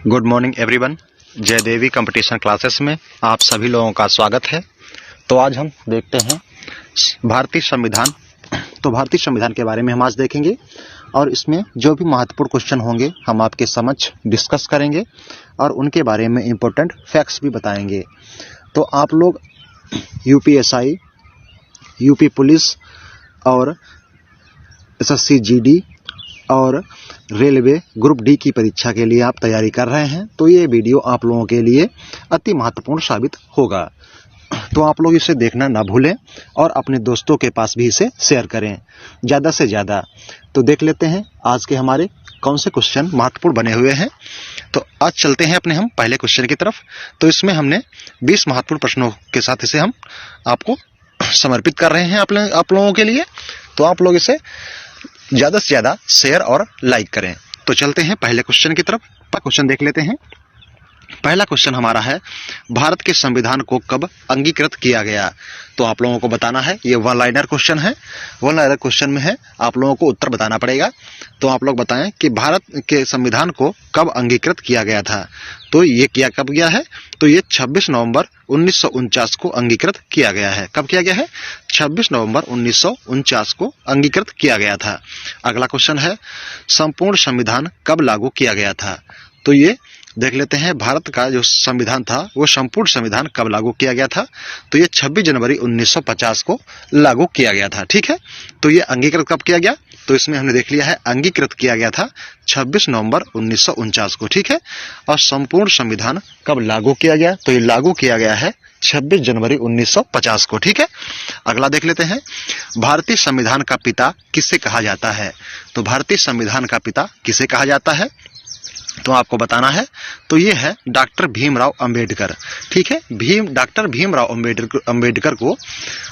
Good morning everyone. जय देवी competition classes में आप सभी लोगों का स्वागत है। तो आज हम देखते हैं भारतीय संविधान। तो भारतीय संविधान के बारे में हम आज देखेंगे और इसमें जो भी महत्वपूर्ण क्वेश्चन होंगे हम आपके समक्ष डिस्कस करेंगे और उनके बारे में इम्पोर्टेंट फैक्ट्स भी बताएंगे। तो आप लोग यूपीएसआई, यूपी पुलिस और एसएससी जीडी और रेलवे ग्रुप डी की परीक्षा के लिए आप तैयारी कर रहे हैं तो ये वीडियो आप लोगों के लिए अति महत्वपूर्ण साबित होगा। तो आप लोग इसे देखना ना भूलें और अपने दोस्तों के पास भी इसे शेयर करें ज़्यादा से ज़्यादा। तो देख लेते हैं आज के हमारे कौन से क्वेश्चन महत्वपूर्ण बने हुए हैं। तो आज चलते हैं अपने हम पहले क्वेश्चन की तरफ। तो इसमें हमने 20 महत्वपूर्ण प्रश्नों के साथ इसे हम आपको समर्पित कर रहे हैं आप लोगों के लिए। तो आप लोग इसे ज़्यादा से ज़्यादा शेयर और लाइक करें। तो चलते हैं पहले क्वेश्चन की तरफ। क्वेश्चन देख लेते हैं। पहला क्वेश्चन हमारा है, भारत के संविधान को कब अंगीकृत किया गया? तो आप लोगों को बताना है। ये वन लाइनर क्वेश्चन है। वन लाइनर क्वेश्चन में है, आप लोगों को उत्तर बताना पड़ेगा। तो आप लोग बताएं कि भारत के संविधान को कब अंगीकृत किया गया था। तो ये कब गया है? तो ये 26 नवंबर 1949 को अंगीकृत किया गया है। कब किया गया है? 26 नवंबर 1949 को अंगीकृत किया गया था। अगला क्वेश्चन है, संपूर्ण संविधान कब लागू किया गया था? तो ये देख लेते हैं, भारत का जो संविधान था वो संपूर्ण संविधान कब लागू किया गया था? तो ये 26 जनवरी 1950 को लागू किया गया था। ठीक है। तो ये अंगीकृत कब किया गया? तो इसमें हमने देख लिया है, अंगीकृत किया गया था 26 नवंबर 1949 को। ठीक है। और संपूर्ण संविधान कब लागू किया गया? तो ये लागू किया गया है 26 जनवरी 1950 को। ठीक है। अगला देख लेते हैं, भारतीय संविधान का पिता किसे कहा जाता है? तो भारतीय संविधान का पिता किसे कहा जाता है? तो आपको बताना है। तो ये है डॉक्टर भीमराव अंबेडकर। ठीक है। डॉक्टर भीमराव अंबेडकर को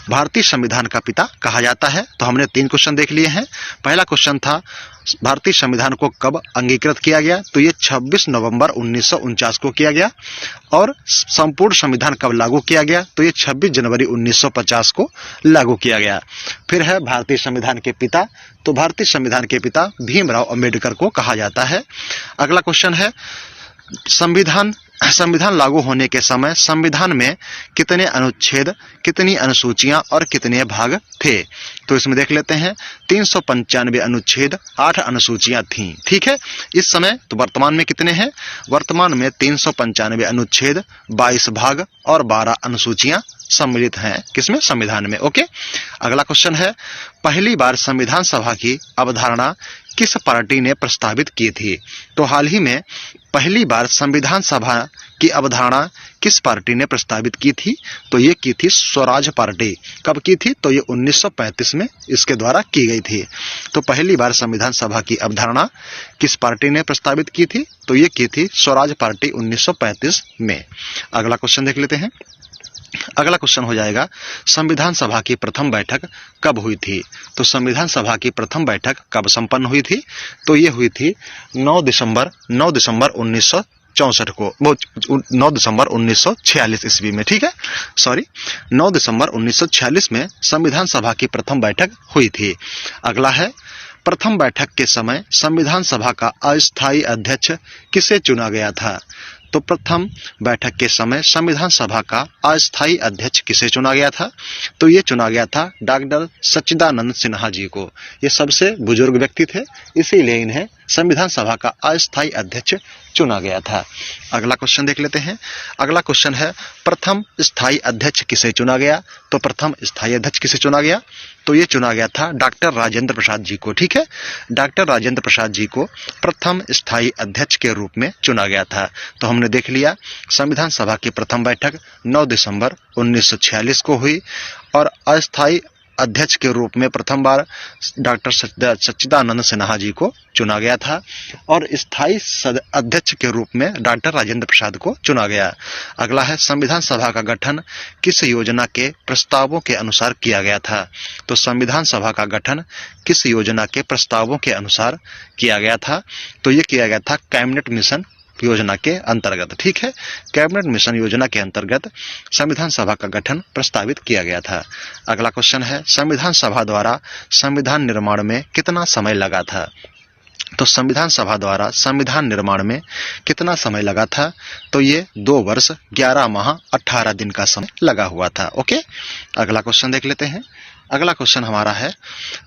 भारतीय संविधान का पिता कहा जाता है। तो हमने 3 क्वेश्चन देख लिए हैं। पहला क्वेश्चन था, भारतीय संविधान को कब अंगीकृत किया गया? तो ये 26 नवंबर 1949 को किया गया। और संपूर्ण संविधान कब लागू किया गया? तो ये 26 जनवरी 1950 को लागू किया गया। फिर है भारतीय संविधान के पिता। तो भारतीय संविधान के पिता भीमराव अंबेडकर को कहा जाता है। अगला क्वेश्चन है, संविधान लागू होने के समय संविधान में कितने अनुच्छेद, कितनी अनुसूचियां और कितने भाग थे? तो इसमें देख लेते हैं, 395 अनुच्छेद, 8 अनुसूचियां थीं। ठीक है। इस समय तो वर्तमान में कितने हैं? वर्तमान में 395 अनुच्छेद, 22 भाग और 12 अनुसूचियां सम्मिलित हैं किसमें? संविधान में। ओके। अगला क्वेश्चन है, पहली बार संविधान सभा की अवधारणा किस पार्टी ने प्रस्तावित की थी? तो हाल ही में पहली बार संविधान सभा की अवधारणा किस पार्टी ने प्रस्तावित की थी? तो ये की थी स्वराज पार्टी। कब की थी? तो ये 1935 में इसके द्वारा की गई थी। तो पहली बार संविधान सभा की अवधारणा किस पार्टी ने प्रस्तावित की थी? तो ये की थी स्वराज पार्टी 1935 में। अगला क्वेश्चन देख लेते हैं। अगला क्वेश्चन हो जाएगा, संविधान सभा की प्रथम बैठक कब हुई थी? तो संविधान सभा की प्रथम बैठक कब संपन्न हुई थी? तो ये हुई थी 9 दिसंबर 1964 को, 9 दिसंबर 1946 ईस्वी में। ठीक है। 9 दिसंबर 1946 में संविधान सभा की प्रथम बैठक हुई थी। अगला है, प्रथम बैठक के समय संविधान सभा का अस्थायी अध्यक्ष किसे चुना गया था? तो प्रथम बैठक के समय संविधान सभा का अस्थायी अध्यक्ष किसे चुना गया था? तो ये चुना गया था डॉक्टर सच्चिदानंद सिन्हा जी को। ये सबसे बुजुर्ग व्यक्ति थे, इसीलिए इन्हें संविधान सभा का अस्थायी अध्यक्ष चुना गया था। अगला क्वेश्चन देख लेते हैं। अगला क्वेश्चन है, प्रथम स्थायी अध्यक्ष किसे चुना गया? तो प्रथम स्थायी अध्यक्ष किसे चुना गया? तो ये चुना गया था डॉक्टर राजेंद्र प्रसाद जी को। ठीक है। डॉक्टर राजेंद्र प्रसाद जी को प्रथम स्थायी अध्यक्ष के रूप में चुना गया था। तो हमने देख लिया, संविधान सभा की प्रथम बैठक 9 दिसंबर 1946 को हुई और अस्थायी अध्यक्ष के रूप में प्रथम बार डॉक्टर सच्चिदानंद सिन्हा जी को चुना गया था और स्थायी अध्यक्ष के रूप में डॉक्टर राजेंद्र प्रसाद को चुना गया। अगला है, संविधान सभा का गठन किस योजना के प्रस्तावों के अनुसार किया गया था? तो संविधान सभा का गठन किस योजना के प्रस्तावों के अनुसार किया गया था? तो ये किया गया था कैबिनेट मिशन योजना के अंतर्गत। ठीक है। कैबिनेट मिशन योजना के अंतर्गत संविधान सभा का गठन प्रस्तावित किया गया था। अगला क्वेश्चन है, संविधान सभा द्वारा संविधान निर्माण में कितना समय लगा था? तो संविधान सभा द्वारा संविधान निर्माण में कितना समय लगा था? तो ये 2 वर्ष 11 माह 18 दिन का समय लगा हुआ था। ओके, अगला क्वेश्चन देख लेते हैं। अगला क्वेश्चन हमारा है,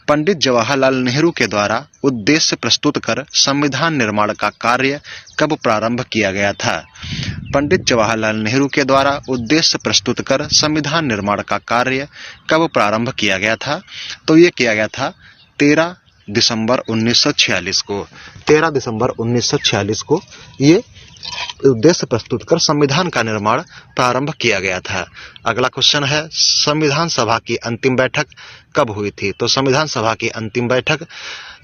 पंडित जवाहरलाल नेहरू के द्वारा उद्देश्य प्रस्तुत कर संविधान निर्माण का कार्य कब प्रारंभ किया गया था? पंडित जवाहरलाल नेहरू के द्वारा उद्देश्य प्रस्तुत कर संविधान निर्माण का कार्य कब प्रारंभ किया गया था? तो ये किया गया था 13 दिसंबर 1946 को। 13 दिसंबर 1946 को ये उद्देश्य प्रस्तुत कर संविधान का निर्माण प्रारंभ किया गया था। अगला क्वेश्चन है, संविधान सभा की अंतिम बैठक कब हुई थी? तो संविधान सभा की अंतिम बैठक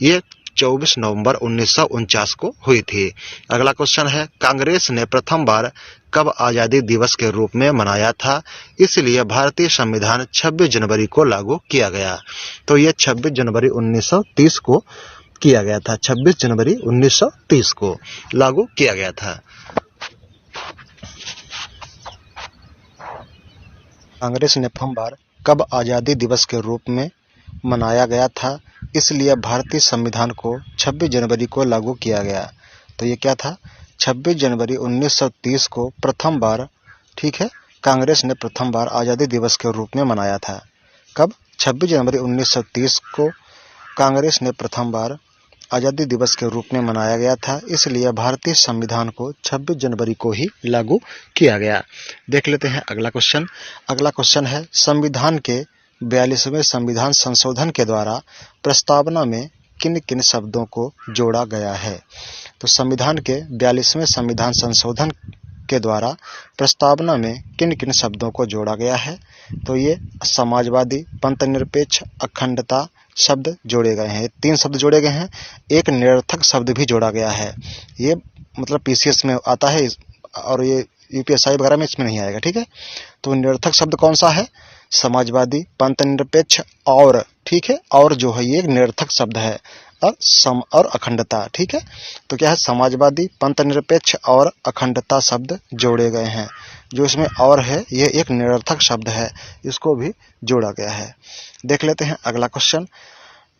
ये 24 नवंबर 1949 को हुई थी। अगला क्वेश्चन है, कांग्रेस ने प्रथम बार कब आजादी दिवस के रूप में मनाया था, इसलिए भारतीय संविधान 26 जनवरी को लागू किया गया? तो यह 26 जनवरी 1930 को किया गया था। 26 जनवरी 1930 को लागू किया गया था। कांग्रेस ने प्रथम बार कब आजादी दिवस के रूप में मनाया गया था, इसलिए भारतीय संविधान को 26 जनवरी को लागू किया गया? तो ये क्या था? 26 जनवरी 1930 को प्रथम बार, ठीक है, कांग्रेस ने प्रथम बार आजादी दिवस के रूप में मनाया था। कब? 26 जनवरी 1930 को कांग्रेस ने प्रथम बार आजादी दिवस के रूप में मनाया गया था, इसलिए भारतीय संविधान को 26 जनवरी को ही लागू किया गया। देख लेते हैं अगला क्वेश्चन। अगला क्वेश्चन है, संविधान के 42वें संविधान संशोधन के द्वारा प्रस्तावना में किन किन शब्दों को जोड़ा गया है? तो संविधान के 42वें संविधान संशोधन के द्वारा प्रस्तावना में किन किन शब्दों को जोड़ा गया है? तो ये समाजवादी, पंथनिरपेक्ष, अखंडता शब्द जोड़े गए हैं। 3 शब्द जोड़े गए हैं। एक निरर्थक शब्द भी जोड़ा गया है। ये मतलब पीसीएस में आता है और ये यूपीएसआई वगैरह में इसमें नहीं आएगा, ठीक है। तो निरर्थक शब्द कौन सा है? समाजवादी, पंथनिरपेक्ष और, ठीक है, और जो है ये एक निरर्थक शब्द है, और सम और अखंडता, ठीक है। तो क्या है? समाजवादी, पंथनिरपेक्ष और अखंडता शब्द जोड़े गए हैं। जो इसमें और है ये एक निरर्थक शब्द है, इसको भी जोड़ा गया है। देख लेते हैं अगला क्वेश्चन।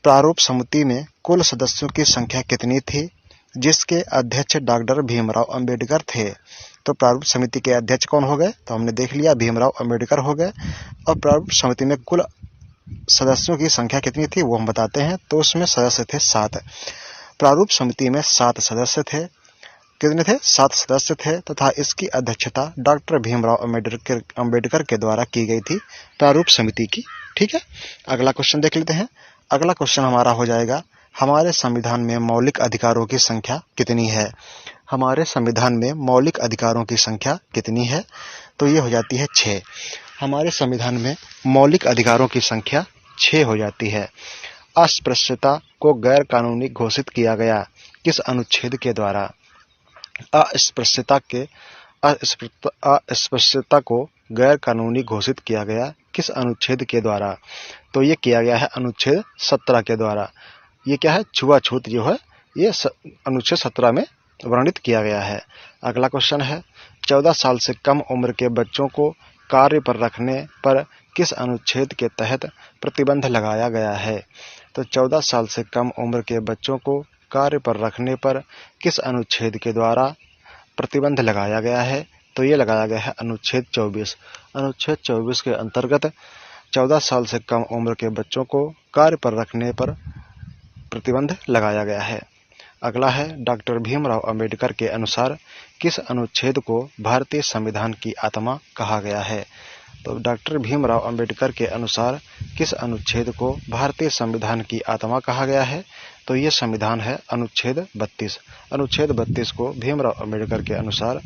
प्रारूप समिति में कुल सदस्यों की संख्या कितनी थी, जिसके अध्यक्ष डॉक्टर भीमराव अंबेडकर थे? तो प्रारूप समिति के अध्यक्ष कौन हो गए? तो हमने देख लिया, भीमराव अंबेडकर हो गए। और प्रारूप समिति में कुल सदस्यों की संख्या कितनी थी वो हम बताते हैं। तो उसमें सदस्य थे 7। प्रारूप समिति में 7 सदस्य थे। कितने थे? 7 सदस्य थे तथा इसकी अध्यक्षता डॉक्टर भीमराव अंबेडकर के द्वारा की गई थी प्रारूप समिति की, ठीक है। अगला क्वेश्चन देख लेते हैं। अगला क्वेश्चन हमारा हो जाएगा, हमारे संविधान में मौलिक अधिकारों की संख्या कितनी है? हमारे संविधान में मौलिक अधिकारों की संख्या कितनी है? तो ये हो जाती है 6। हमारे संविधान में मौलिक अधिकारों की संख्या 6 हो जाती है। अस्पृश्यता को गैर कानूनी घोषित किया गया किस अनुच्छेद के द्वारा? अस्पृश्यता को गैर कानूनी घोषित किया गया किस अनुच्छेद के द्वारा? तो ये किया गया है अनुच्छेद 17 के द्वारा। ये क्या है? छुआछूत जो है ये अनुच्छेद 17 में वर्णित किया गया है। अगला क्वेश्चन है, 14 साल से कम उम्र के बच्चों को कार्य पर रखने पर किस अनुच्छेद के तहत प्रतिबंध लगाया गया है? तो 14 साल से कम उम्र के बच्चों को कार्य पर रखने पर किस अनुच्छेद के द्वारा प्रतिबंध लगाया गया है? तो ये लगाया गया है अनुच्छेद 24। अनुच्छेद 24 के अंतर्गत 14 साल से कम उम्र के बच्चों को कार्य पर रखने पर प्रतिबंध लगाया गया है। अगला है, डॉक्टर भीमराव अंबेडकर के अनुसार किस अनुच्छेद को भारतीय संविधान की आत्मा कहा गया है? तो डॉक्टर भीमराव अंबेडकर के अनुसार किस अनुच्छेद को भारतीय संविधान की आत्मा कहा गया है? तो ये संविधान है अनुच्छेद 32। अनुच्छेद 32 को भीमराव अंबेडकर के अनुसार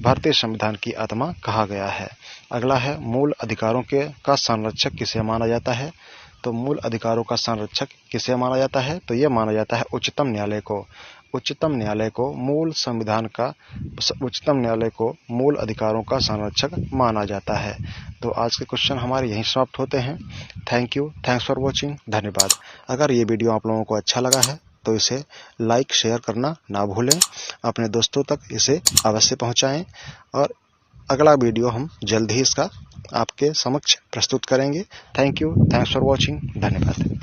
भारतीय संविधान की आत्मा कहा गया है। अगला है, मूल अधिकारों का संरक्षक किसे माना जाता है? तो मूल अधिकारों का संरक्षक किसे माना जाता है? तो ये माना जाता है उच्चतम न्यायालय को। उच्चतम न्यायालय को मूल अधिकारों का संरक्षक माना जाता है। तो आज के क्वेश्चन हमारे यहीं समाप्त होते हैं। Thanks for watching. धन्यवाद। अगर ये वीडियो आप लोगों को अच्छा लगा है तो इसे लाइक शेयर करना ना भूलें। अपने दोस्तों तक इसे अवश्य पहुंचाएं और अगला वीडियो हम जल्द ही इसका आपके समक्ष प्रस्तुत करेंगे। Thanks for watching. धन्यवाद।